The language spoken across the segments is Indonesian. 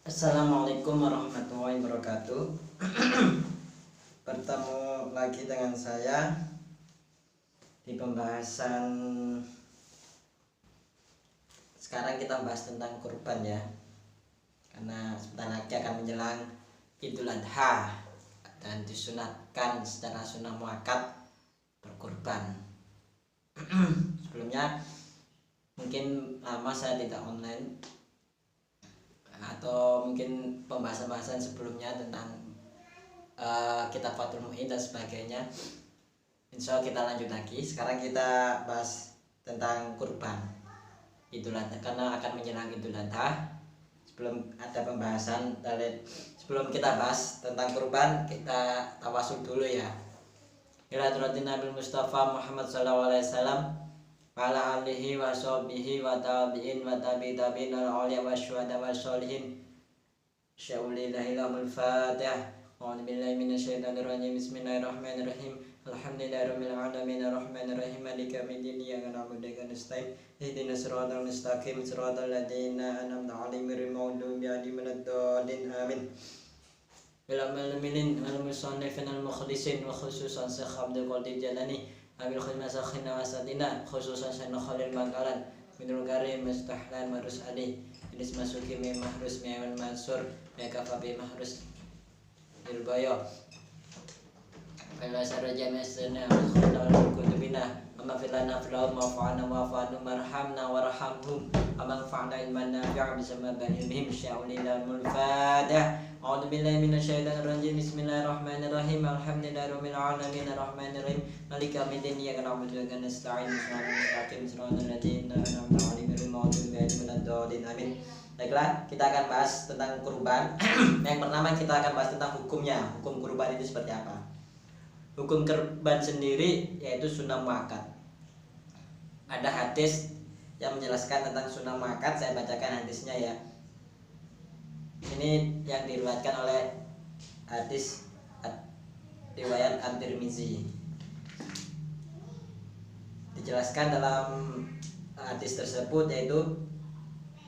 Assalamualaikum warahmatullahi wabarakatuh. Bertemu lagi dengan saya di pembahasan. Sekarang kita bahas tentang kurban ya, karena sebentar lagi akan menjelang Idul Adha dan disunatkan secara sunnah muakkad berkurban. Sebelumnya mungkin lama saya tidak online, atau mungkin pembahasan-pembahasan sebelumnya tentang kitab Fathul Mu'in dan sebagainya. Insya Allah kita lanjut lagi. Sekarang kita bahas tentang kurban Idul Adha, karena akan menjelang Idul Adha. Sebelum kita bahas tentang kurban, kita tawasul dulu ya. Ila hadratin Nabi Mustafa Muhammad sallallahu alaihi wasallam wa ala alihi wa sahbihi wa tabi'in wa tabi'in al-awliya wa syuhada wa sholihin. Syaulillahilamul fatih. A'udzu billahi minasyaitonir rajim. Bismillahirrahmanirrahim. Alhamdulillahirabbil alamin arrahmanirrahim maliki yaumiddin iyyaka na'budu wa iyyaka nasta'in ihdinas siratal mustaqim siratal ladzina an'amta 'alaihim ghairil maghdubi 'alaihim waladdallin amin. Bil amilin al-musannifin al-mukhlisin wa khususan Syekh Abdul Qadir Jalani abil khidmasakhina wasatina khususan Syekh Khalil Bangkalan minul karim mustahlan marus ali Idris masuki mi mahrus mi aman mansur mi kafabi mahrus ilbayo Bila saraja mesena al-khudal kutubina Amma filana filahum wa'fa'ana wa'fa'anu marhamna warhamhum Aman fa'na ilman nafi'a bisama banilhim sya'ulilal mulfadah A'udzu billahi minasyaitonir rajim. Bismillahirrahmanirrahim. Alhamdulillahirabbil alamin arrahmanirrahim. Maliki yaumiddin iyyaka na'budu wa iyyaka nasta'in. Ihdinas siratal mustaqim siratal ladzina an'amta 'alaihim ghairil maghdubi 'alaihim waladdallin. Amin. Baiklah, kita akan bahas tentang kurban. Yang pertama kita akan bahas tentang hukumnya. Hukum kurban itu seperti apa? Hukum kurban sendiri yaitu sunnah muakkad. Ada hadis yang menjelaskan tentang sunnah muakkad. Saya bacakan hadisnya ya. Ini yang diriwayatkan oleh hadis riwayat At-Tirmizi. Dijelaskan dalam hadis tersebut yaitu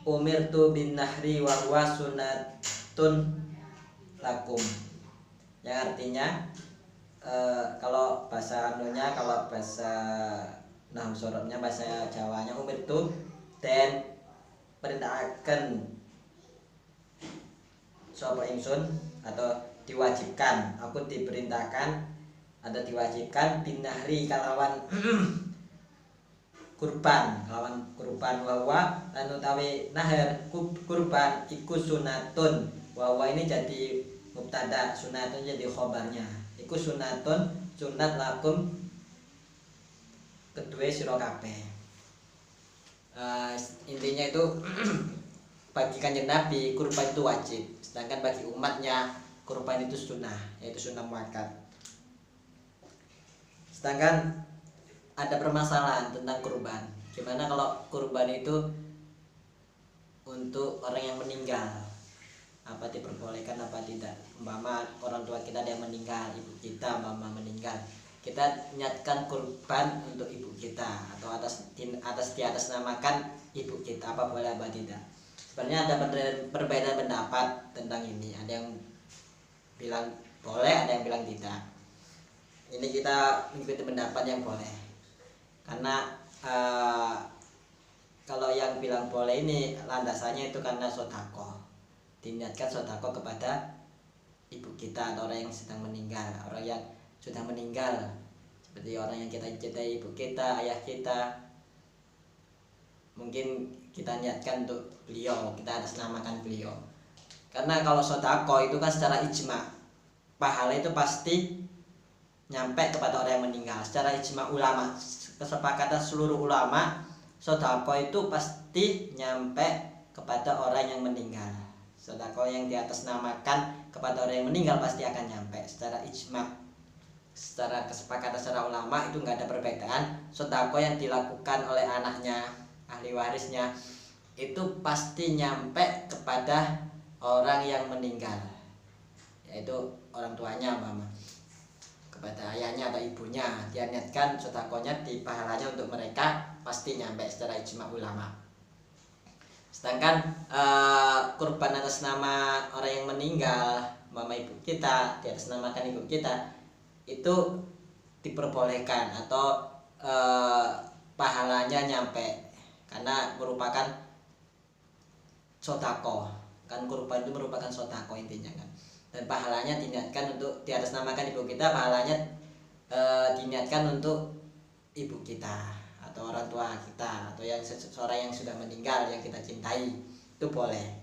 umirtu bin nahri wa huwa sunnatun lakum. Yang artinya kalau bahasa nahwu sorobnya, bahasa Jawanya, umirtu dan perintahkan sapa ingsun atau diwajibkan, aku diperintahkan atau diwajibkan binahri kalawan kurban wawa lan utawi nahar kurban iku sunatun. Wawa ini jadi mubtada, sunatun jadi khobarnya. Iku sunatun sunat lakum kedua sira kabeh. Intinya itu bagi Kanjeng Nabi kurban itu wajib, sedangkan bagi umatnya kurban itu sunnah, yaitu sunnah muakkad. Sedangkan ada permasalahan tentang kurban. Gimana kalau kurban itu untuk orang yang meninggal? Apa diperbolehkan apa tidak? Umpama orang tua kita ada yang meninggal, ibu kita meninggal, kita niatkan kurban untuk ibu kita atau di atas namakan ibu kita, apa boleh apa tidak? Sebenarnya ada perbedaan pendapat tentang ini. Ada yang bilang boleh, ada yang bilang tidak. Ini kita mengikuti pendapat yang boleh, karena kalau yang bilang boleh ini landasannya itu karena sodako, diniatkan sodako kepada ibu kita atau orang yang sedang meninggal, orang yang sudah meninggal, seperti orang yang kita cintai, ibu kita, ayah kita. Mungkin kita niatkan untuk beliau, kita atasnamakan beliau. Karena kalau sodako itu kan secara ijma, pahala itu pasti nyampe kepada orang yang meninggal. Secara ijma ulama, kesepakatan seluruh ulama, sodako itu pasti nyampe kepada orang yang meninggal. Sodako yang diatasnamakan kepada orang yang meninggal pasti akan nyampe secara ijma. Secara kesepakatan secara ulama itu nggak ada perbedaan. Sodako yang dilakukan oleh anaknya, ahli warisnya, itu pasti nyampe kepada orang yang meninggal, yaitu orang tuanya, mama, kepada ayahnya atau ibunya. Dia niatkan sedakonya di pahalanya untuk mereka pasti nyampe secara ijma ulama. Sedangkan kurban atas nama orang yang meninggal, mama ibu kita, di atas namakan ibu kita, itu diperbolehkan atau pahalanya nyampe karena merupakan sodako. Kan kurban itu merupakan sodako intinya kan, dan pahalanya diniatkan untuk di atas namakan ibu kita, pahalanya diniatkan untuk ibu kita atau orang tua kita atau yang seseorang yang sudah meninggal yang kita cintai, itu boleh.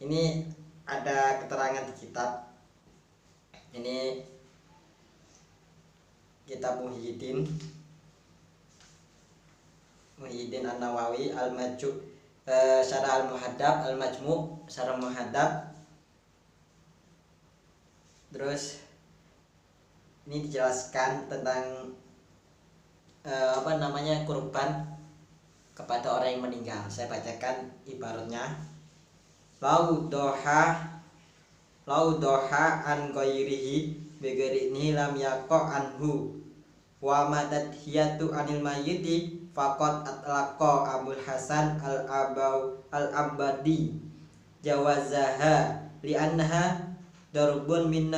Ini ada keterangan di kitab ini, kitab Muhyiddin An-Nawawi Al-Majmu' Syarah Al-Muhaddab, Al-Majmu' Syarah Muhaddab. Terus ini dijelaskan tentang kurban kepada orang yang meninggal. Saya bacakan ibaratnya. Lau doha an ghairihi bi ghairihi lam yaqa anhu wa madat hiyatu anil mayyiti faqad atlaqa Abul Hasan al-Abadi jawazaha li'annaha darbun min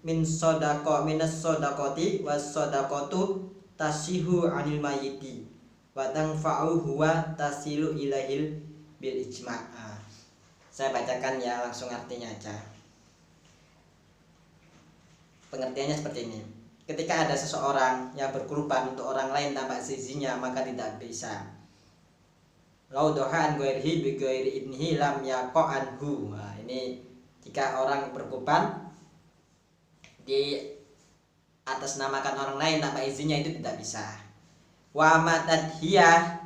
minas sadaqati was sadaqatu tasihu anil mayyiti wa tanfa'u huwa tasilu ilahil bil ijma'. Saya bacakan ya, langsung artinya aja. Pengertiannya seperti ini. Ketika ada seseorang yang berkurban untuk orang lain tanpa izinnya, maka tidak bisa. Lau dohaan ghairihi bi ghairi idnihi lam yaqa anhu. Nah, ini jika orang berkurban di atas namakan orang lain tanpa izinnya, itu tidak bisa. Wa matadhiyah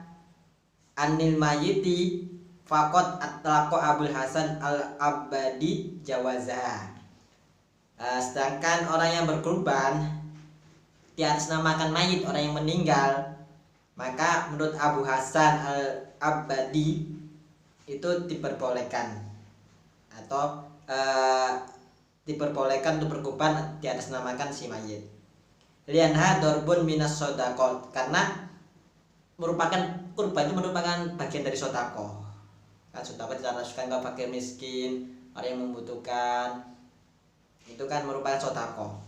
anil mayyiti faqad atlaqa Abul Hasan al-Abadi jawaza. Sedangkan orang yang berkurban di atas namakan mayit, orang yang meninggal, maka menurut Abu Hasan al-Abadi itu diperbolehkan atau diperbolehkan untuk berkurban di atas namakan si mayit. Lianha dorbun minas sodakot, karena merupakan kurban itu merupakan bagian dari sodako. Kan sodako ditaraskan ke fakir miskin, orang yang membutuhkan, itu kan merupakan sodako.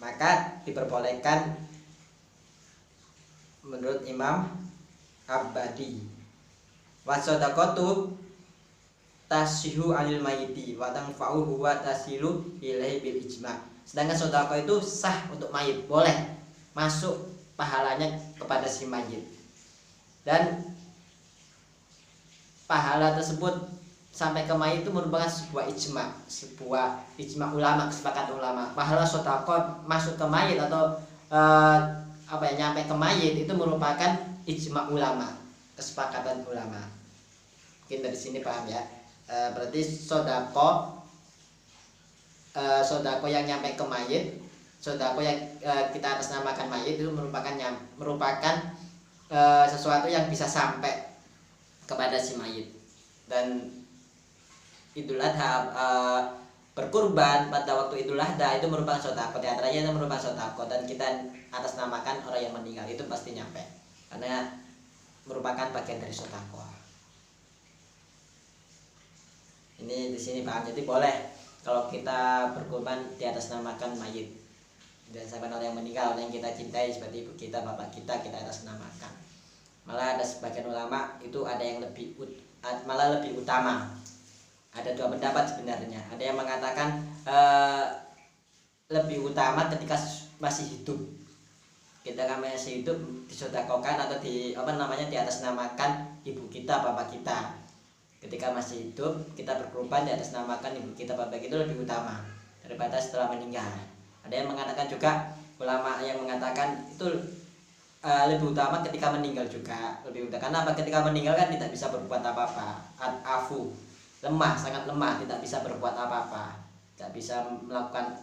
Maka diperbolehkan menurut Imam Abadi. Wasodakotu tasihu anil mayiti wa tanfa'u huwa tasilu ilaihi bil ijma'. Sedangkan sodako itu sah untuk mayit, boleh masuk pahalanya kepada si mayit, dan pahala tersebut sampai ke mayit itu merupakan sebuah ijma' ulama, kesepakatan ulama. Pahala sodako masuk ke mayit atau nyampe ke mayit itu merupakan ijma' ulama, kesepakatan ulama. Mungkin dari sini paham ya. Berarti sodako yang nyampe ke mayit, sodako yang kita atasnamakan mayit itu merupakan sesuatu yang bisa sampai kepada si mayit. Dan Idul Adha, berkurban pada waktu Idul Adha itu merupakan sodako, diantaranya itu merupakan sodako, dan kita atasnamakan orang yang meninggal, itu pasti nyampe karena merupakan bagian dari sodako. Ini di sini paham. Jadi boleh kalau kita berkurban di atas namakan mayit dan sampai orang yang meninggal, orang yang kita cintai seperti ibu kita, bapak kita atas namakan. Malah ada sebagian ulama itu ada yang lebih utama. Ada dua pendapat sebenarnya. Ada yang mengatakan lebih utama ketika masih hidup. Kita kan masih hidup disodakokan atau di atas namakan ibu kita, bapak kita. Ketika masih hidup kita berkorban di atas namakan ibu kita, bapak itu lebih utama daripada setelah meninggal. Ada yang mengatakan juga, ulama yang mengatakan itu lebih utama ketika meninggal juga, lebih utama. Karena ketika meninggal kan tidak bisa berbuat apa-apa, lemah, sangat lemah, tidak bisa berbuat apa-apa, tidak bisa melakukan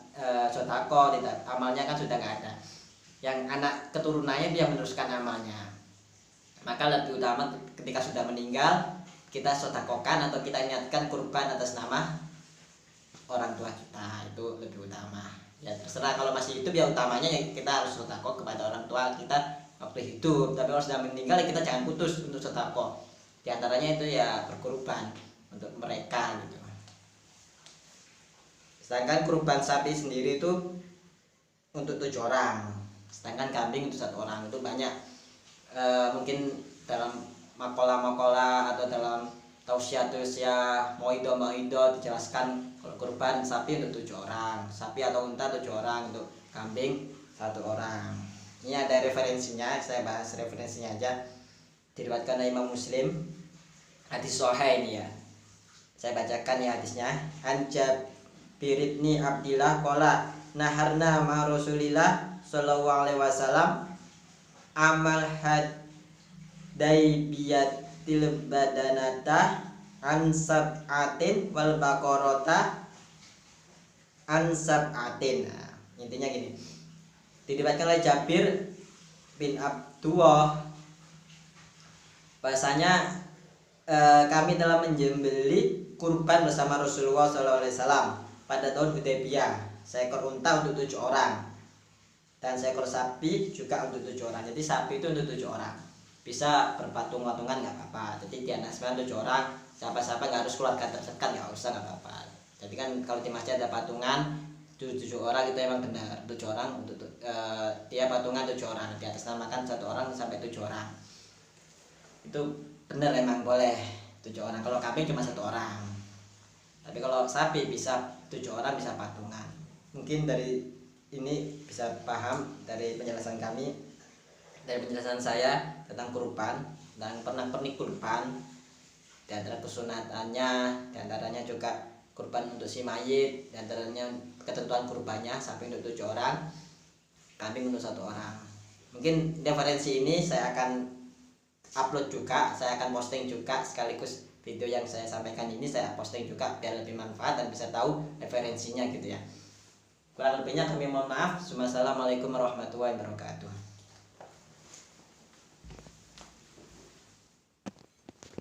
sodako, amalnya kan sudah nggak ada. Yang anak keturunannya dia meneruskan amalnya. Maka lebih utama ketika sudah meninggal kita sodakokan atau kita niatkan kurban atas nama orang tua kita, itu lebih utama. Ya terserah, kalau masih hidup ya utamanya ya kita harus sodako kepada orang tua kita waktu hidup. Tapi kalau sudah meninggal ya kita jangan putus untuk sodako. Di antaranya itu ya berkurban untuk mereka gitu. Sedangkan kurban sapi sendiri itu untuk 7 orang, sedangkan kambing untuk 1 orang. Itu banyak mungkin dalam makola atau dalam tausiah moido dijelaskan kalau kurban sapi untuk 7 orang, sapi atau unta 7 orang, untuk kambing 1 orang. Ini ada referensinya, saya bahas referensinya aja. Diriwayatkan oleh Imam Muslim, hadis sahih ini ya. Saya bacakan ya hadisnya. An Jabir bin Abdillah qala naharna ma Rasulillah sallallahu alaihi wasallam amal hadaibiyatil badanata an sab'atin wal baqarata an sab'atin. Nah, intinya gini. Diriwayatkan oleh Jabir bin Abdullah bahasanya kami telah menjembeli kurban bersama Rasulullah SAW pada tahun Hudaybiyah, seekor unta untuk 7 orang dan seekor sapi juga untuk 7 orang. Jadi sapi itu untuk 7 orang, bisa berpatung-patungan nggak apa-apa. Jadi dianaskan 7 orang, siapa-siapa nggak harus keluarga terdekat, nggak usah, nggak apa-apa. Jadi kan kalau di masjid ada patungan 7 orang itu emang benar, 7 orang untuk dia patungan 7 orang, di atas namakan 1 orang sampai 7 orang. Itu benar, emang boleh 7 orang. Kalau kambing cuma 1 orang. Tapi kalau sapi bisa 7 orang, bisa patungan. Mungkin dari ini bisa paham dari penjelasan kami, dari penjelasan saya tentang kurban, tentang pernak-pernik kurban, di antara kesunatannya, di antaranya juga kurban untuk si mayit, di antaranya ketentuan kurbannya, sapi untuk 7 orang, kambing untuk 1 orang. Mungkin referensi ini saya akan upload juga, saya akan posting juga, sekaligus video yang saya sampaikan ini saya posting juga biar lebih manfaat dan bisa tahu referensinya gitu ya. Kurang lebihnya kami mohon maaf. Wassalamualaikum warahmatullahi wabarakatuh.